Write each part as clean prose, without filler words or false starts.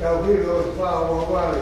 Tao biết rồi, vào qua rồi.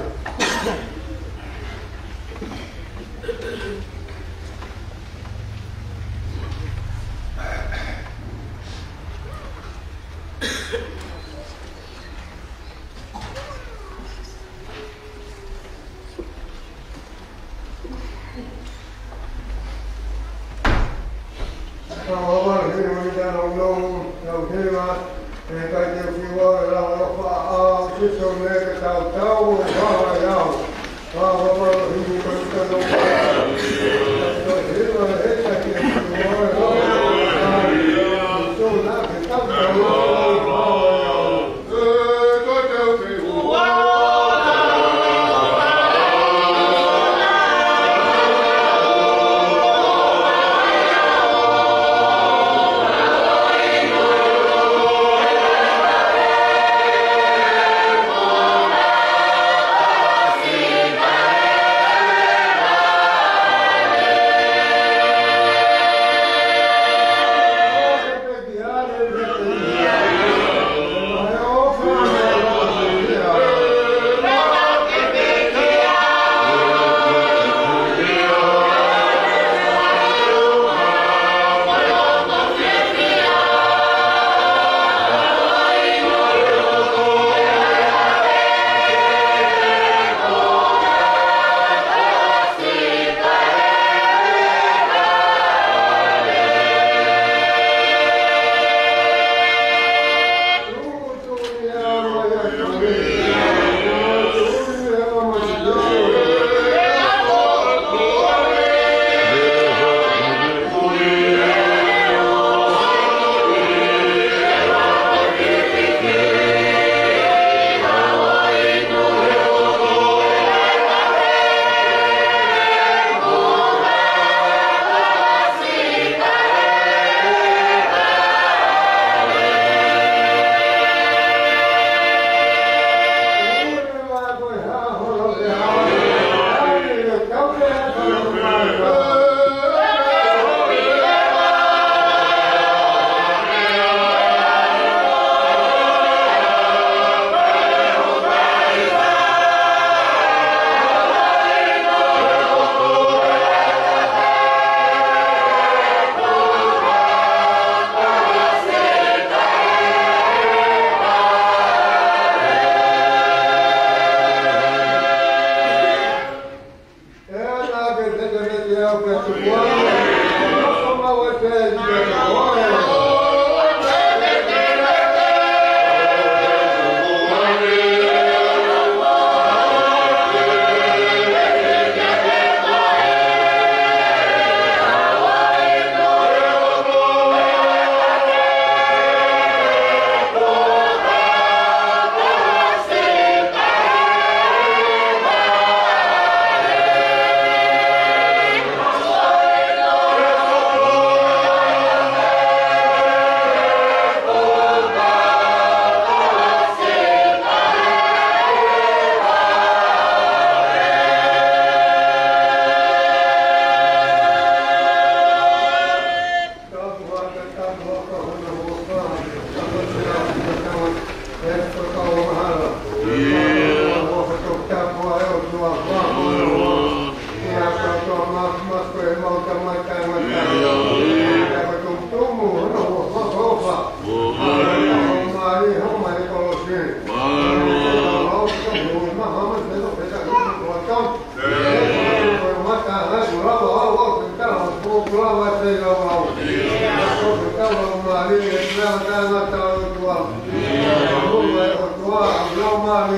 Oh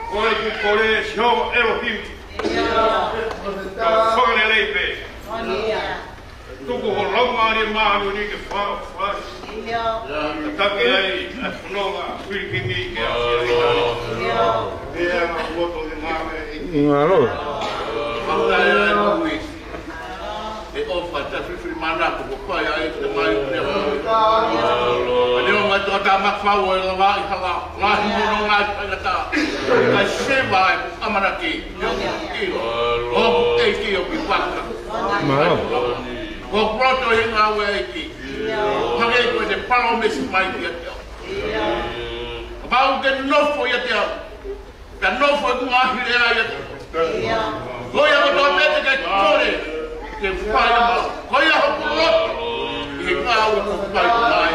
Koe ki kore Jehova Elohim. Ka whakare leipe. Tuku ho laumari mahanu ni ke whawhai. Ka take ai a whanonga whirikingi ke a whirikari. Ea ngā woto de ngāwe e ki. Ngalo. Whakare ai mahui. E ofa ta whiwhiri mana ko pai ai te mai prea mahui. Aneo mai tō tā makwhau e la wā i hala. Lahi mono ngā tangata. Kai sewa e amanaki. Hoku te ki o ki waka. Malo. Ko proto i ngā wea ki. Hake koe te palo mesi mai ki a te au. Pau te nofo i a te au. Te nofo i ngā hire ai a te au. Koia ko tō pete kei kore. Ke whai a mau. Koia hoku roto. I ngā ua ko whai ko nai.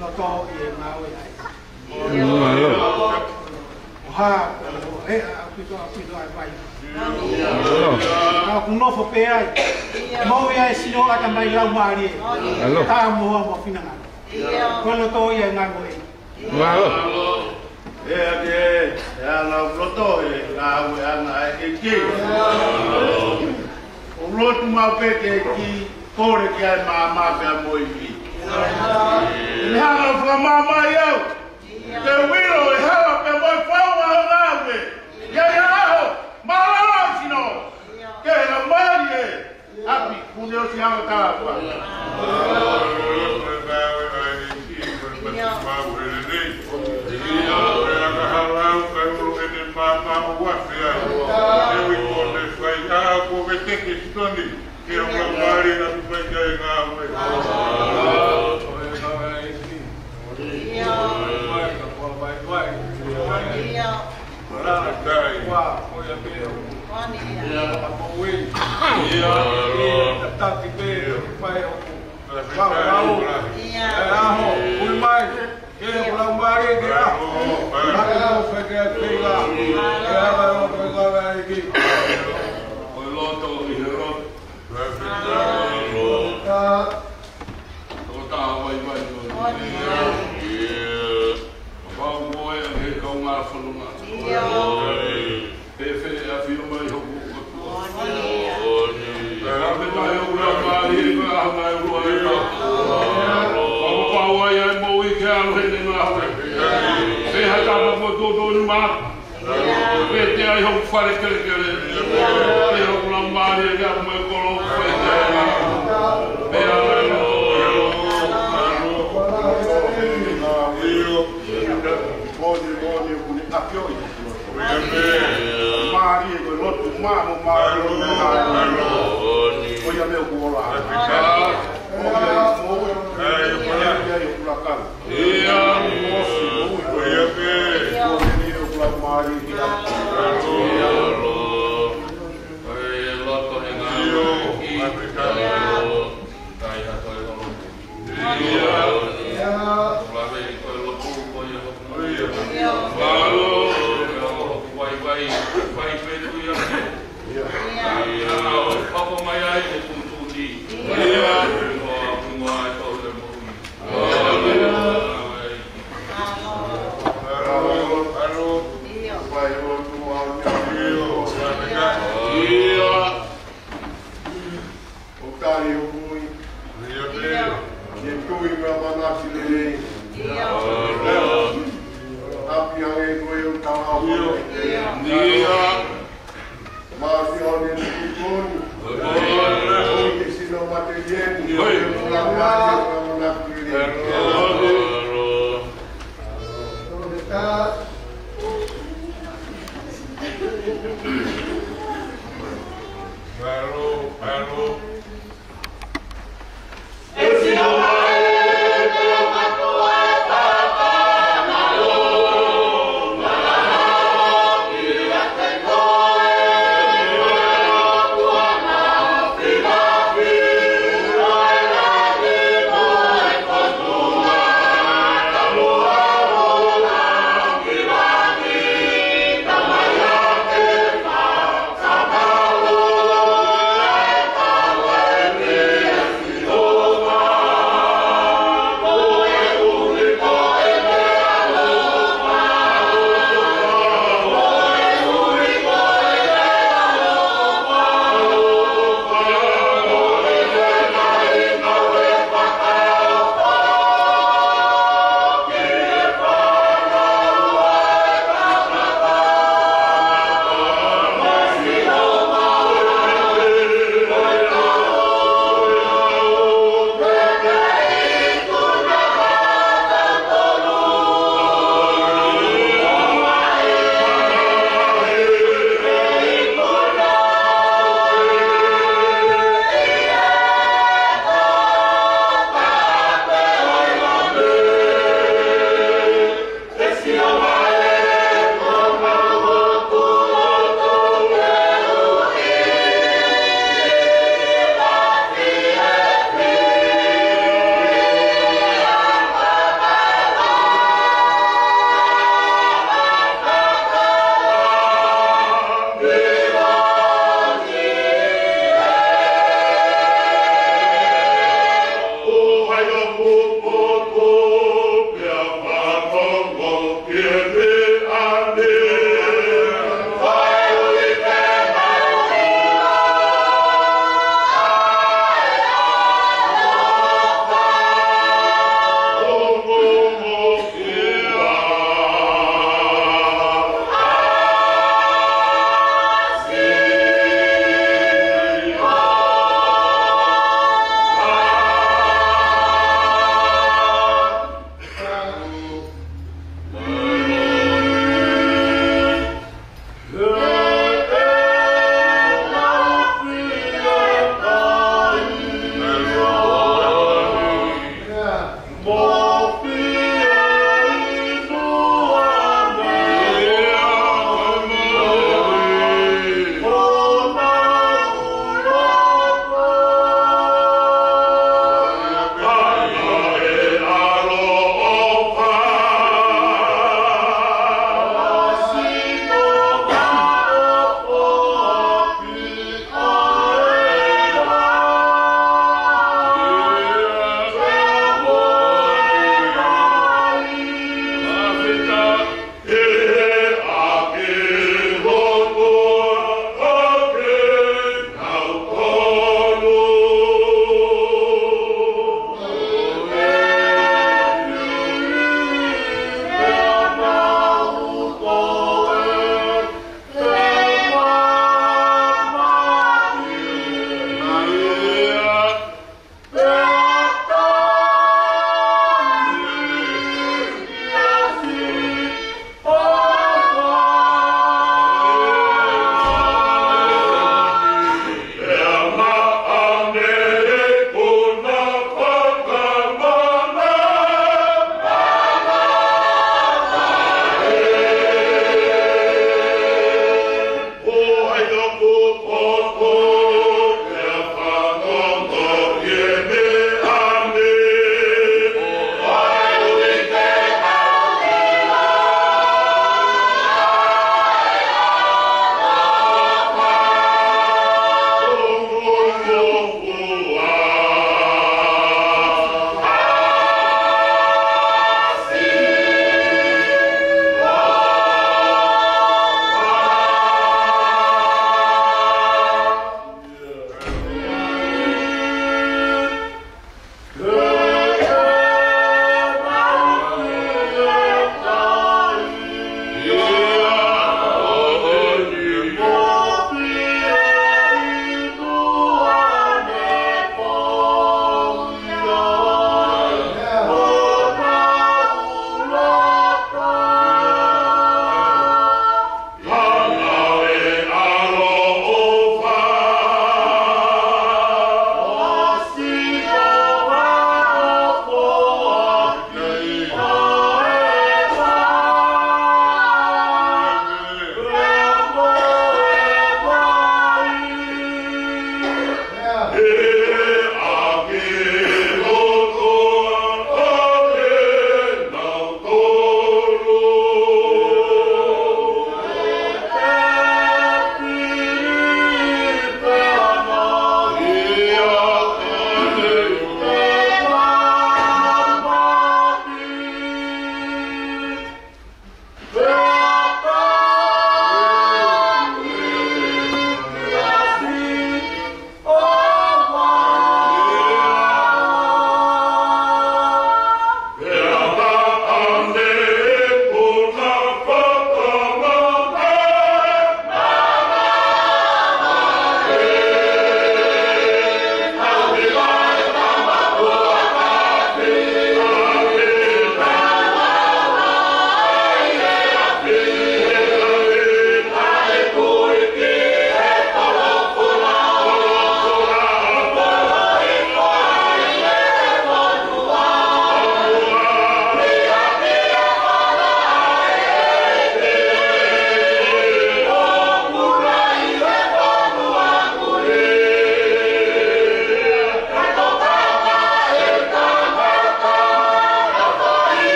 No to i ngā wea. Malo. Ha, e apito ai vai. Malo. Kung no fo pe ai. Mo ia sino ata mai lau mari. Malo. Ta mo fina nga. Kono to ia nga mo e. Malo. Ana roto e ngā ua ana e ki. O roto mau pete ki kore ki ai mā pia mo i ki. Ni hana whamama iau. Te wiro e hawa pe moi whaua o ngāwe. Ia aho, marara sino. Ke na mari e. Api, kune o si hanga kāpua. Papa mai ai o kuntundi. Ia,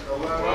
Yeah.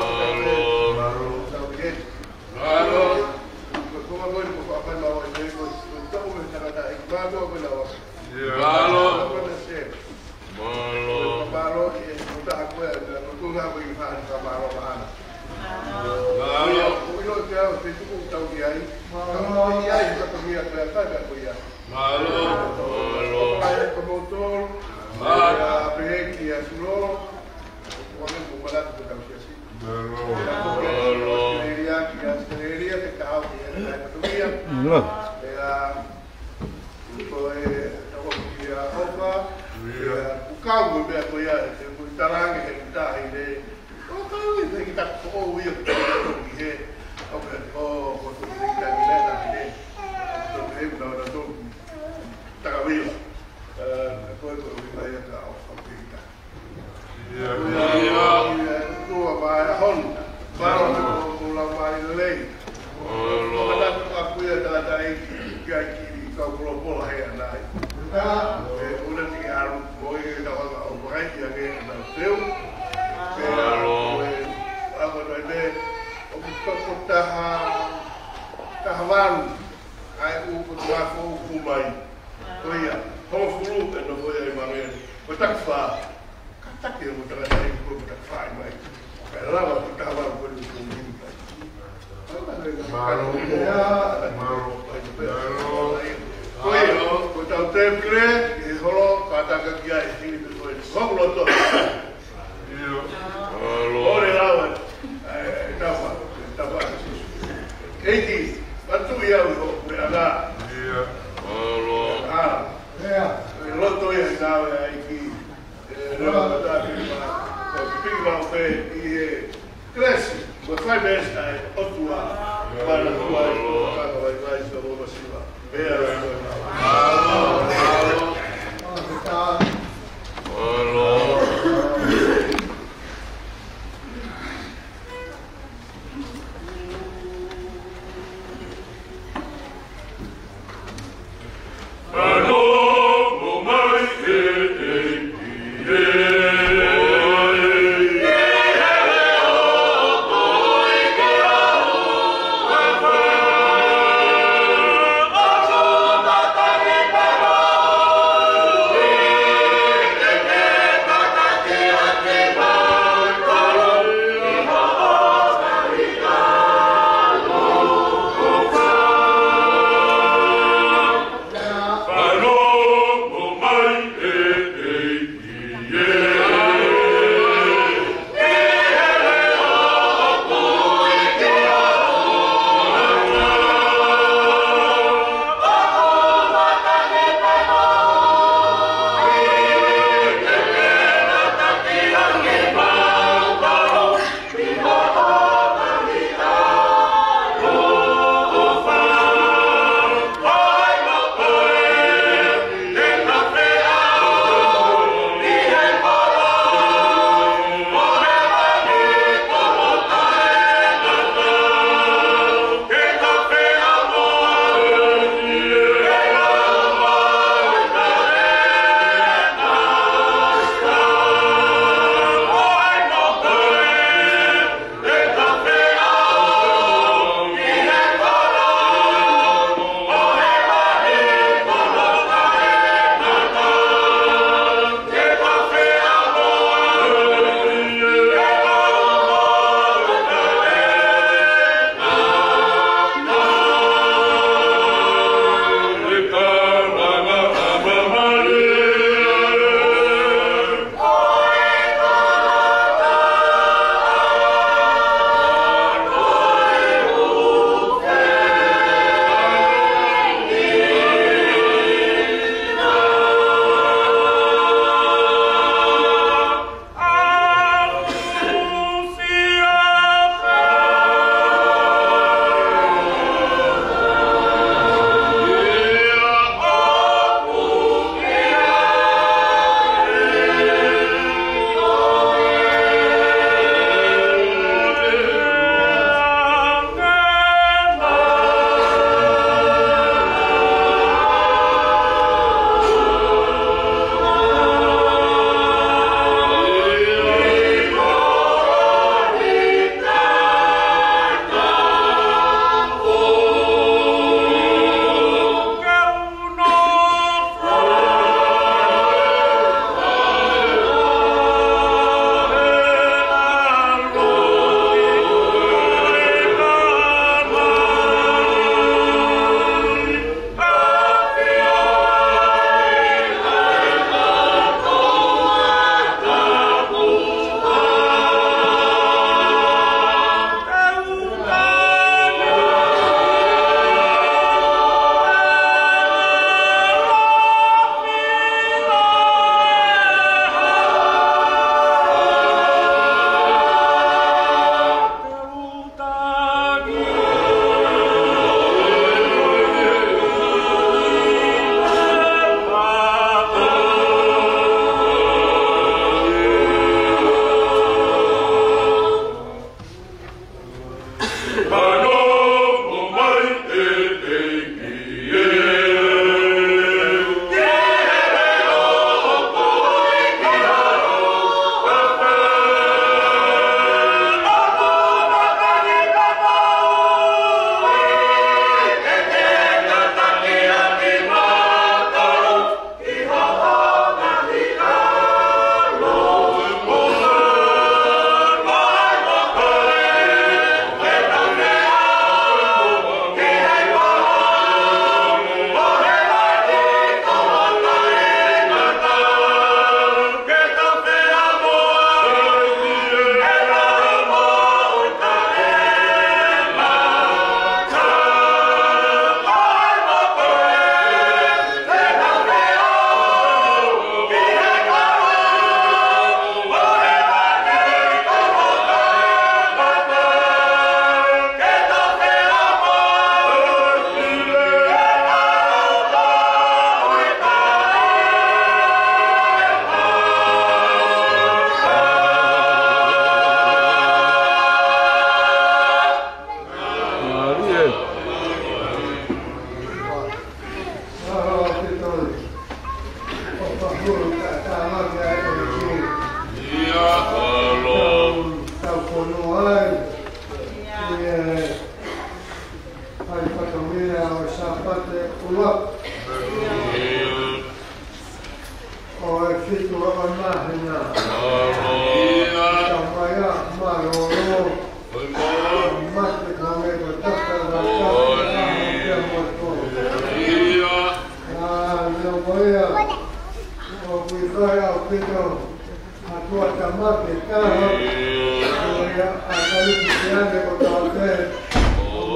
kami pikiran de kotoke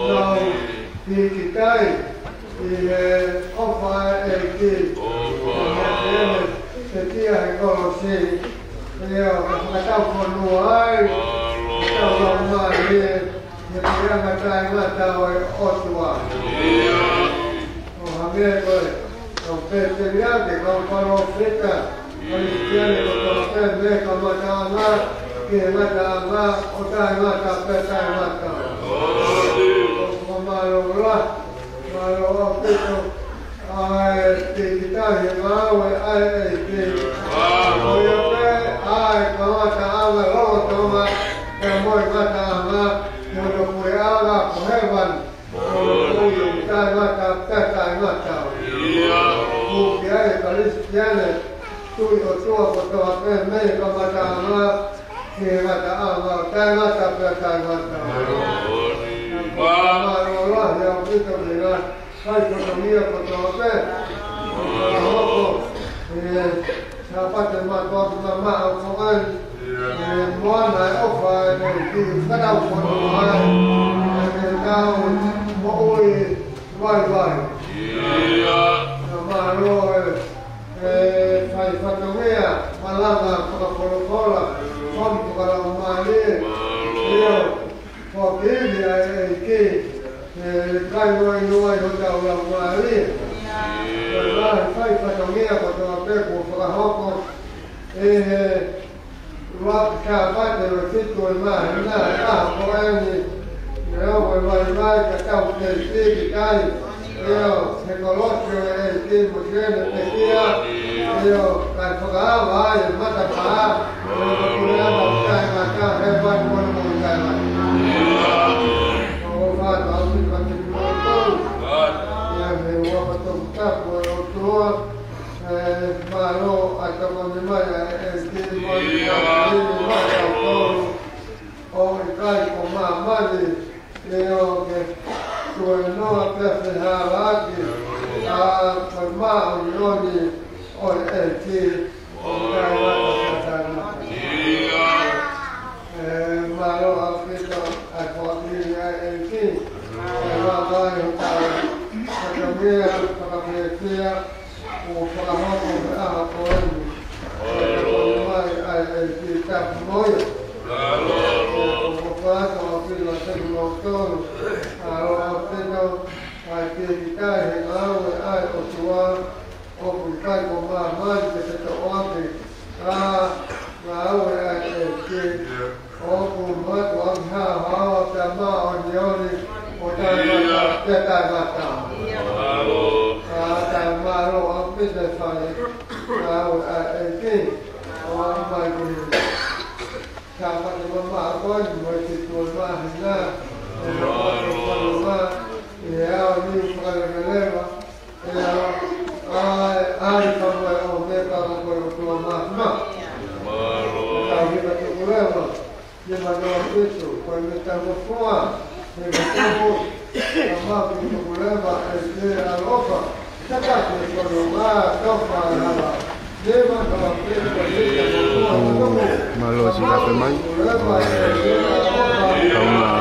no pikitai ofa eki setia ekolosi leo kata konuai kata mari yang kata mata otua amigo peteria de como África cristiano kotoke me kama kama que mata otra mata peta mata malo peto ai kita hewa ai que oyo pe ai kama kama lo toma como mata no lo pueda cogervan oyo kita mata peta mata que hay cristiano tu kotoke me kama kama que mata peta mata Allah yang kita dengan hai economia kotoke siapa teman mama okan mana ofa di kadau konoai kau moi vai malo hai economia malanga kola kon kalau mali porque que caiu aí no hotel lá ali lá faz família quando eu pego para roupa lá acaba de receber mais lá porém eu vai que tá o que cai eu se coloca que você não pedia eu can pagar vai mata pagar eu vou cai mata é vai por cai malo atau bagaimana o ikai koma mali leo que sueno apresentar aqui a formar unioni o que malo afeto a família aqui o trabalho a apoio está muito o fato a filha ser doutor a tenho a acreditar em algo a atuar o ficar com mais que se toque a algo que o mais o ha tama onioni o tama malo ampis de fale aqui o mai sama de mama agora vai se tornar na e ali para leva ai como é o meta com o plano aí vai ter problema de mandar isso quando estamos fora de tempo a problema é que a roupa Malo sila pemai. Kamu